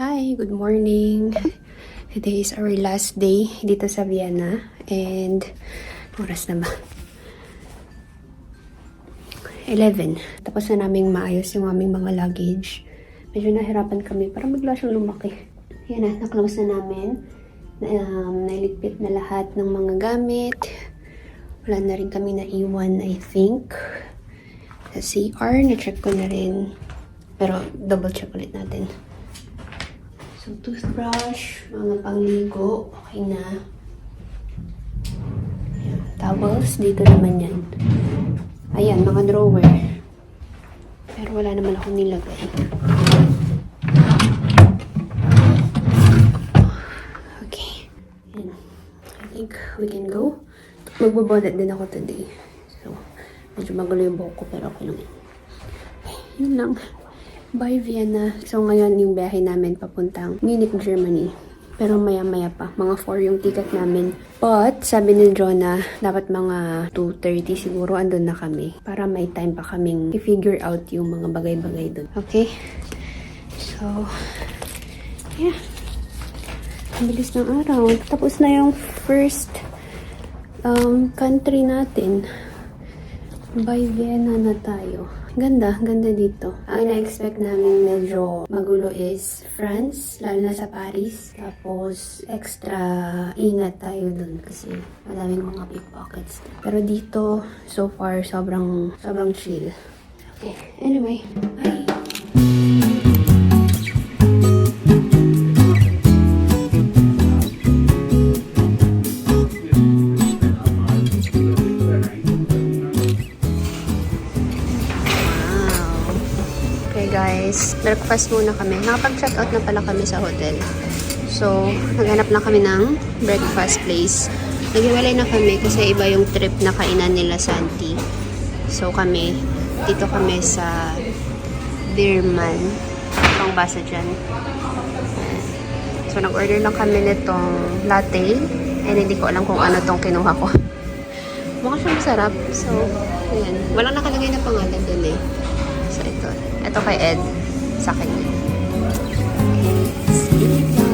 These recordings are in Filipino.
Hi, good morning. Today is our last day dito sa Vienna. And, oras na ba? 11. Tapos na naming maayos yung aming mga luggage. Medyo nahirapan kami para bigla siyang lumaki. Yan na, na-close na namin. Nailigpit na lahat ng mga gamit. Wala na rin kami naiwan, I think. Sa CR, na-check ko na rin. Pero double check ulit natin. So, toothbrush, mga pangligo, okay na. Ayan, towels, dito naman yan. Ayan, mga drawer. Pero wala naman akong nilagay. Okay. Ayan. I think we can go. Magbabonet din ako today. So, medyo magulo yung buhok ko, pero okay lang. Okay, yun lang. Bye, Vienna. So, ngayon yung biyahe namin papuntang Munich, Germany. Pero maya-maya pa. Mga 4 yung ticket namin. But, sabi ni Jonah, dapat mga 2:30 siguro andun na kami. Para may time pa kaming i-figure out yung mga bagay-bagay dun. Okay? So, yeah. Ang bilis ng araw. Tapos na yung first country natin. Bye, Vienna na tayo. Ganda dito. Ang ina-expect namin medyo magulo is France, lalo na sa Paris. Tapos, extra ingat tayo dun kasi madaming mga pickpockets. Pero dito, so far, sobrang chill. Okay, anyway, bye! Guys, breakfast muna kami. Nakapag-check out na pala kami sa hotel. So, naghanap na kami ng breakfast place. Naghiwalay na kami kasi iba yung trip na kainan nila Santi. So, dito kami sa Beerman. Pang basa dyan. So, nag-order lang kami nitong latte. And hindi ko alam kung ano tong kinuha ko. Mukha siyang masarap. So, ayan. Walang nakalagay na pangalan dun eh. So, ito. Ito kay Ed. Sa akin. Okay. See you guys.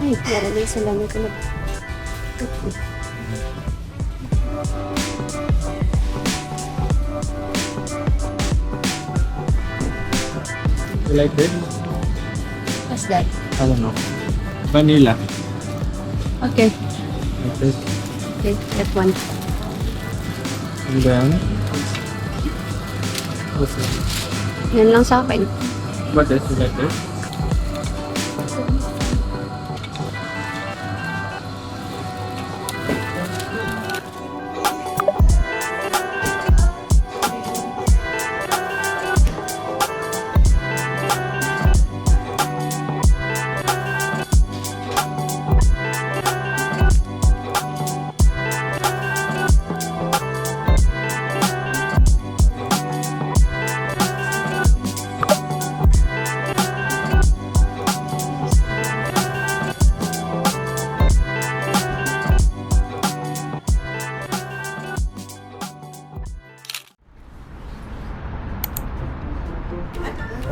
Ay, naranay sila na ito. You like this? What's that? I don't know. Vanilla. Okay. Like this. Okay, that one. And then, what's this? Yan lang sa akin. What is you like this?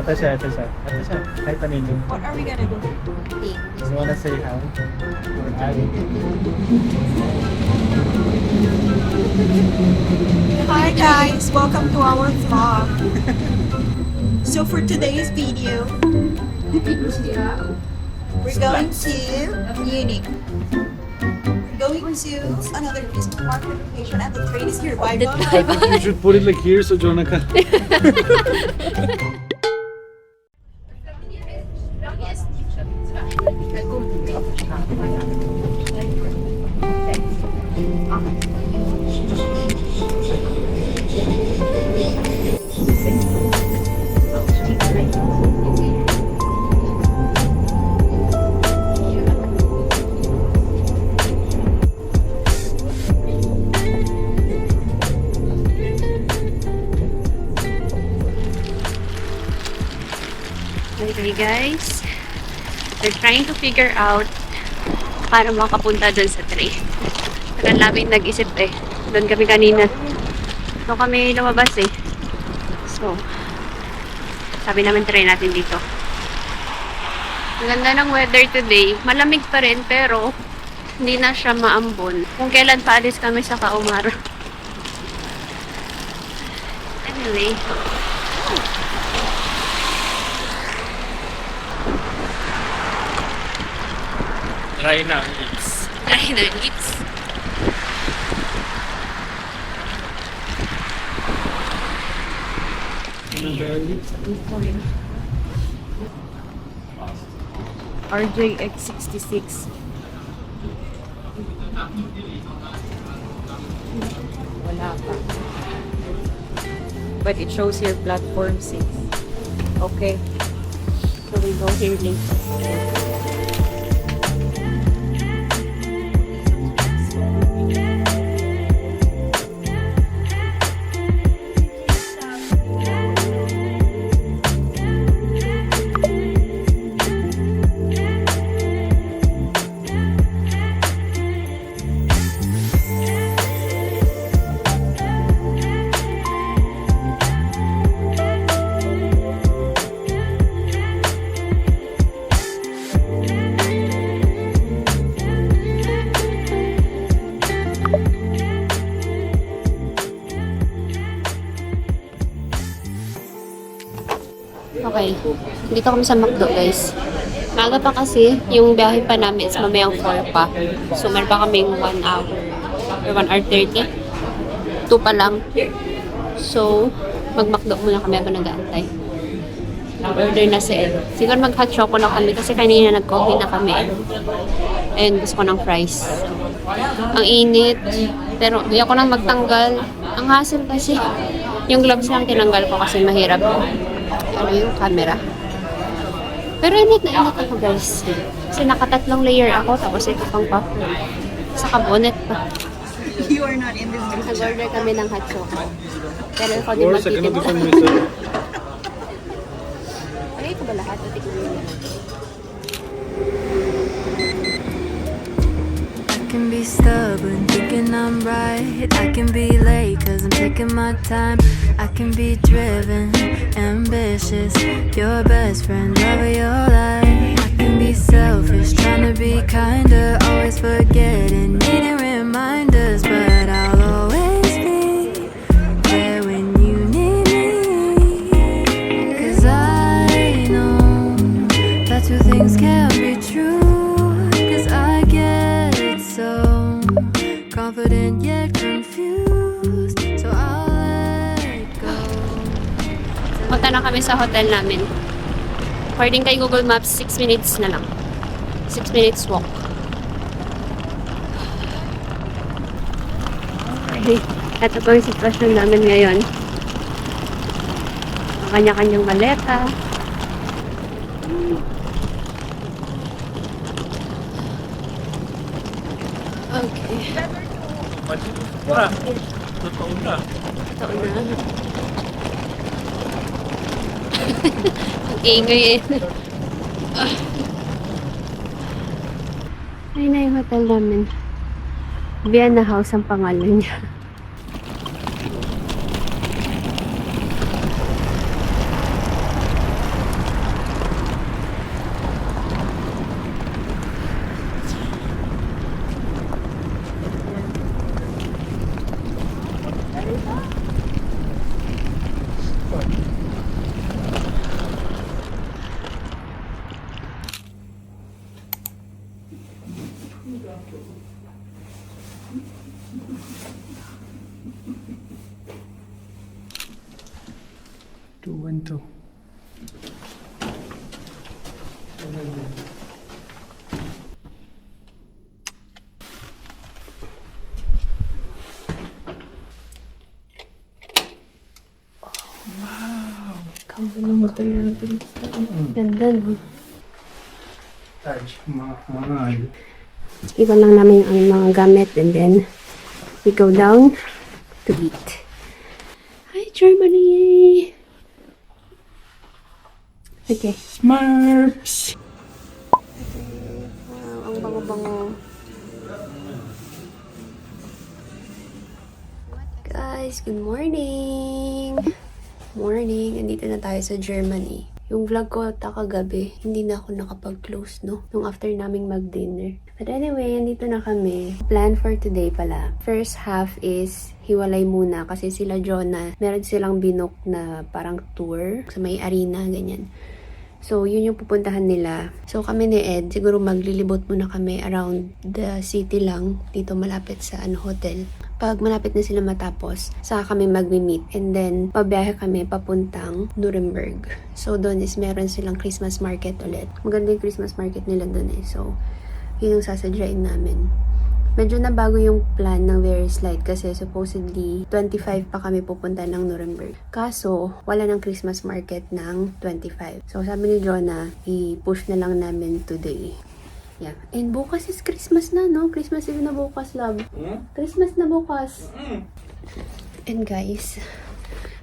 Ito siya. Hi, Panino. What are we gonna do? You wanna say hi? Or hi? Hi guys, welcome to our vlog. So for today's video, we're going to Munich. We're going to another Christmas market location and the train is here. Bye bye. I think you should put it like here so Jonah can. Okay guys, we're trying to figure out para makapunta dun sa train. Tagal namin nag-isip eh. Doon kami kanina. Doon kami lumabas eh. So, sabi namin try natin dito. Ang ganda ng weather today. Malamig pa rin pero hindi na siya maambon. Kung kailan paalis kami sa Kaumar. Anyway, Try na, it's. try na it's. RJX66. Wala pa. But it shows here platform 6. Okay. So we go here later. Okay. Dito kami sa McDo, guys. Maga pa kasi, yung biyahe pa namin is mamayang 4 pa. So, meron pa kaming 1 hour. Or 1 hour 30. 2 pa lang. So, mag-McDo muna kami habang nag-aantay. Order na si Ed. Siguro mag-hot chocolate kami kasi kanina nag-coffee na kami. And gusto ko ng fries. Ang init. Pero di ako nang magtanggal. Ang hassle kasi. Yung gloves lang tinanggal ko kasi mahirap. Ano yung camera. Pero init na init ako guys. Kasi nakatatlong layer ako tapos ito pang buffer. Saka bonnet pa. You are not in this video. Nag-order kami ng hot chocolate. Pero ako din Or second magtitimpa. edition mo isa. Ay, ito ba lahat? Ito ko yun. I can be stubborn, thinking I'm right. I can be late, cause I'm taking my time. I can be driven, ambitious. Your best friend, love of your life. I can be selfish, trying to be kinder. Always forgetting, needing reminders. But I'll always be there when you need me. Cause I know that two things can't be true. Cause I get so confident yet confused. So I'll let go. Punta na kami sa hotel namin. According kay Google Maps, 6 minutes na lang. 6 minutes walk. Okay. Ito po yung sitwasyon namin ngayon. Ang kanya-kanyang maleta. Okay. Wala. Totoo na. Ito na. Ang ingay eh. Ay na yung hotel namin. Vienna House ang pangalan niya. Ubuntu. Kamu ng hotel natin. Ganda, no? Taj Mahal. Iwan lang namin ang mga gamit and then we go down to eat. Hi, Germany! Okay. Smurfs! Wow, ang bango-bango. Guys, good morning! Morning! Andito na tayo sa Germany. Yung vlog ko kagabi, hindi na ako nakapag-close, no? Nung after naming mag-dinner. But anyway, andito na kami. Plan for today pala. First half is hiwalay muna kasi sila Jonah, meron silang binook na parang tour sa may arena, ganyan. So, yun yung pupuntahan nila. So, kami ni Ed, siguro maglilibot muna kami around the city lang, dito malapit sa hotel. Pag malapit na sila matapos, saka kami mag-meet. And then, pabiyahe kami papuntang Nuremberg. So, doon is meron silang Christmas market ulit. Maganda yung Christmas market nila doon eh. So, yun yung sasadyain namin. Medyo nabago yung plan ng Very Slight kasi supposedly 25 pa kami pupunta ng Nuremberg. Kaso, wala ng Christmas market ng 25. So, sabi ni Jonah, i-push na lang namin today. Yeah. And bukas is Christmas na, no? Christmas Eve na bukas, love. Christmas na bukas. And guys,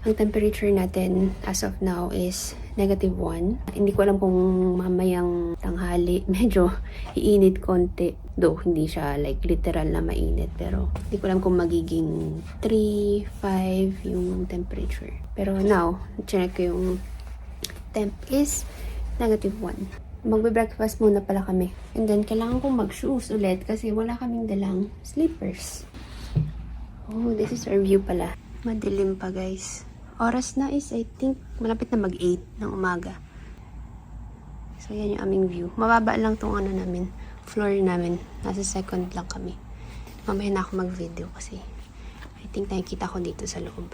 ang temperature natin as of now is -1. Hindi ko alam kung mamayang tanghali medyo iinit konti. Though, hindi siya like literal na mainit. Pero, hindi ko alam kung magiging 3, 5 yung temperature. Pero now, check ko yung temp is -1. Magbe-breakfast muna pala kami. And then, kailangan kong mag-shoes ulit kasi wala kaming dalang slippers. Oh, this is our view pala. Madilim pa, guys. Oras na is, I think, malapit na mag-8 ng umaga. So, yan yung aming view. Mababa lang tong namin, floor namin. Nasa second lang kami. Mamaya na ako mag-video kasi I think nakikita ko dito sa loob.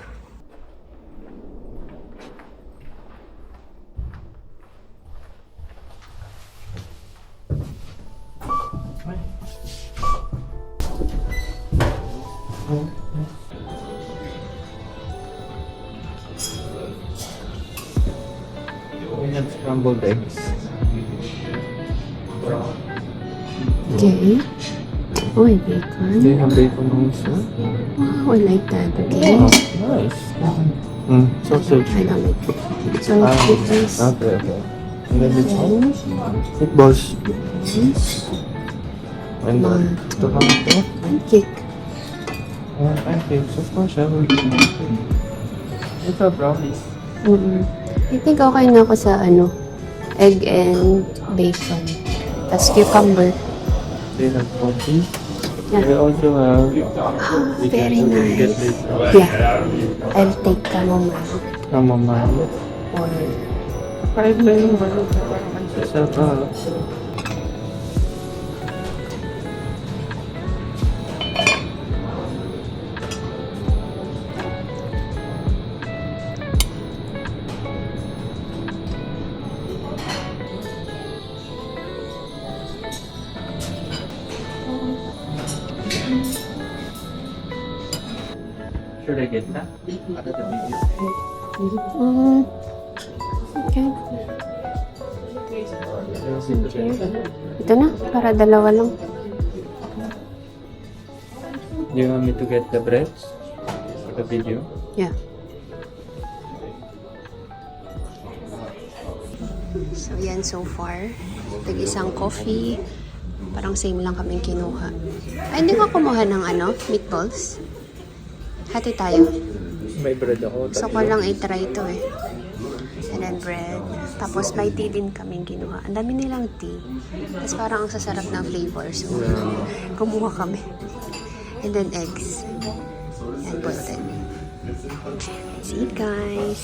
We have scrambled eggs. Okay. Oh, Do bacon. you have bacon also? Wow, I like that. Okay. Nice. Sausage. I don't like it. So, it's Okay. And then the Chinese? Meatballs. And then tomato. cake. Pancakes, of course. I will. Ito, brownies. I think okay na ako sa egg and bacon. Tapos cucumber. They have coffee. Yeah. They also have. Very Get nice. this Yeah. I'll take chamomile. chamomile. Or 5 na yung sarap. Should I get that? Out of the video. okay. Ito na, para dalawa lang. Do you want me to get the breads for the video? Yeah. So, yan so far. Tag-isang coffee. Parang same lang kaming kinuha. Ay, hindi ko kumuha ng meatballs. Hati tayo. May bread ako. Gusto ko lang i-try ito eh. And then bread. Tapos may tea din kaming kinuha. Ang dami nilang tea. Tapos parang ang sasarap ng flavor. So, kumuha kami. And then eggs. And boiled. See you guys.